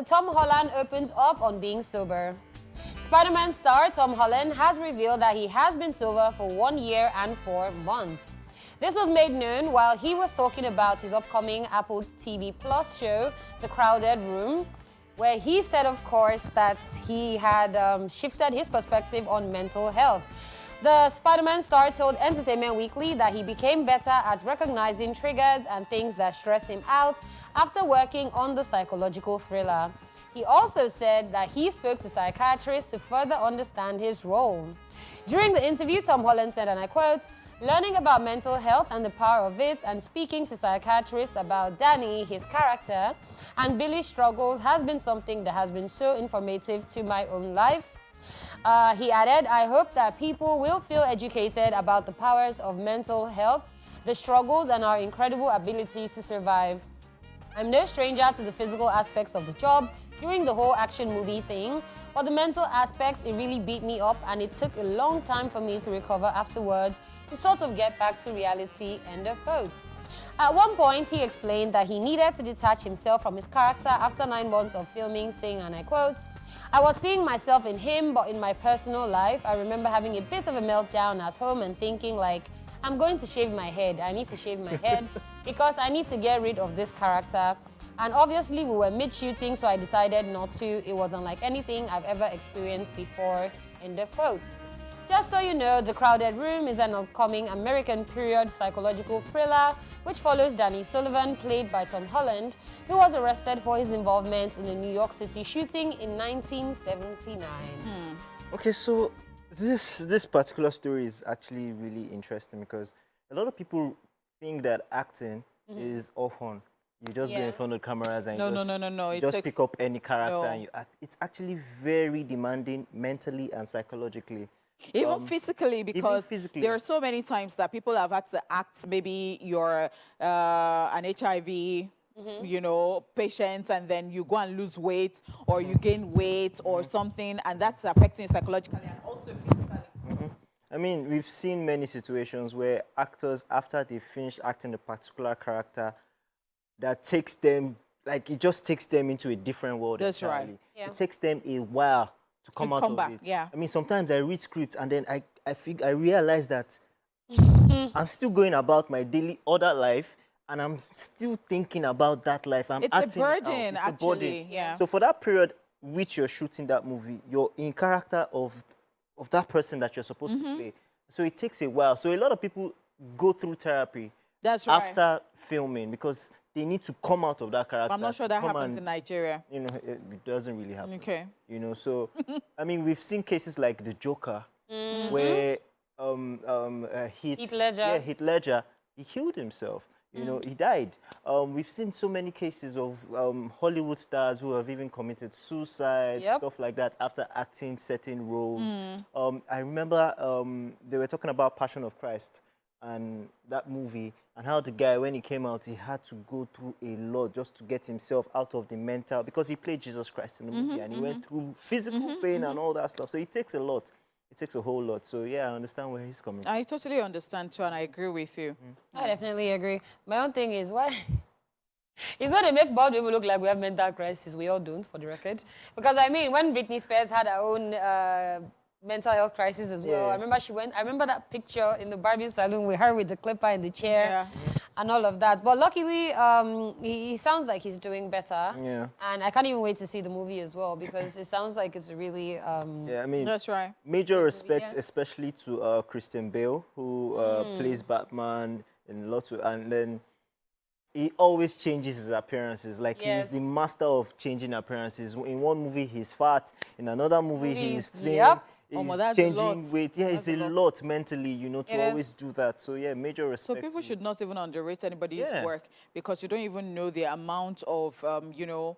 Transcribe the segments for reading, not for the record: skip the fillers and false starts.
Tom Holland opens up on being sober. Spider-Man star Tom Holland has revealed that he has been sober for 1 year and 4 months. This was made known while he was talking about his upcoming Apple TV Plus show, The Crowded Room, where he said, of course, that he had shifted his perspective on mental health. The Spider-Man star told Entertainment Weekly that he became better at recognizing triggers and things that stress him out after working on the psychological thriller. He also said that he spoke to psychiatrists to further understand his role. During the interview, Tom Holland said, and I quote, "Learning about mental health and the power of it and speaking to psychiatrists about Danny, his character, and Billy's struggles has been something that has been so informative to my own life." He added, "I hope that people will feel educated about the powers of mental health, the struggles, and our incredible abilities to survive. I'm no stranger to the physical aspects of the job during the whole action movie thing, but the mental aspect, it really beat me up, and it took a long time for me to recover afterwards to sort of get back to reality," end of quote. At one point, he explained that he needed to detach himself from his character after 9 months of filming, saying, and I quote, "I was seeing myself in him, but in my personal life, I remember having a bit of a meltdown at home and thinking like, I'm going to shave my head. I need to shave my head because I need to get rid of this character. And obviously we were mid-shooting, so I decided not to. It wasn't like anything I've ever experienced before," end of quote. Just so you know, The Crowded Room is an upcoming American period psychological thriller which follows Danny Sullivan, played by Tom Holland, who was arrested for his involvement in a New York City shooting in 1979. Okay, so this particular story is actually really interesting because a lot of people think that acting is often. You just go in front of cameras and you just pick up any character and you act. It's actually very demanding mentally and psychologically. Even physically, because there are so many times that people have had to act, maybe you're an HIV you know, patient, and then you go and lose weight or you gain weight or something, and that's affecting you psychologically and also physically. I mean, we've seen many situations where actors, after they finish acting a particular character, that takes them, like, it just takes them into a different world. That's entirely. right. Yeah. It takes them a while to come out of back. it. Yeah. I mean, sometimes I read scripts and then I realize that I'm still going about my daily other life and I'm still thinking about that life. I'm acting a burden, it out. It's actually. a burden. Yeah. So for that period which you're shooting that movie, you're in character of that person that you're supposed to play. So it takes a while. So a lot of people go through therapy after filming because they need to come out of that character. I'm not sure that happens in Nigeria. You know, it doesn't really happen. Okay. You know, so, I mean, we've seen cases like The Joker, where Heath Ledger. Yeah, Heath Ledger, he killed himself. You know, he died. We've seen so many cases of Hollywood stars who have even committed suicide, stuff like that, after acting certain roles. I remember they were talking about Passion of Christ and that movie, and how the guy, when he came out, he had to go through a lot just to get himself out of the mental, because he played Jesus Christ in the movie, and he went through physical pain and all that stuff. So it takes a lot. It takes a whole lot. So, yeah, I understand where he's coming from. I totally understand, too, and I agree with you. I definitely agree. My own thing is, why? It's not to make bad people look like we have mental crisis. We all don't, for the record. Because, I mean, when Britney Spears had her own mental health crisis as well, I remember that picture in the Barbie salon with her with the clipper in the chair and all of that. But luckily, he sounds like he's doing better. Yeah. And I can't even wait to see the movie as well, because it sounds like it's really... yeah, I mean... That's right. Major respect, especially to Christian Bale, who plays Batman in lots of... And then he always changes his appearances. Like, he's the master of changing appearances. In one movie, he's fat. In another movie, he's thin. He's changing weight. Yeah, it's a lot mentally, you know, to always do that. So, yeah, major respect. So people should not even underrate anybody's work, because you don't even know the amount of, you know,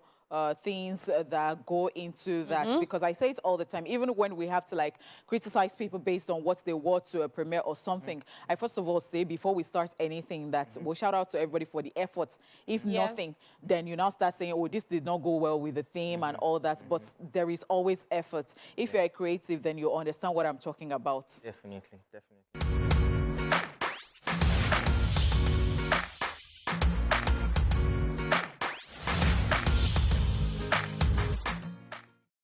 things that go into that, because I say it all the time, even when we have to like criticize people based on what they wore to a premiere or something, I first of all say before we start anything that we'll shout out to everybody for the efforts. If nothing, then you now start saying, oh, this did not go well with the theme and all that, but there is always effort. If you're a creative, then you understand what I'm talking about. Definitely, definitely.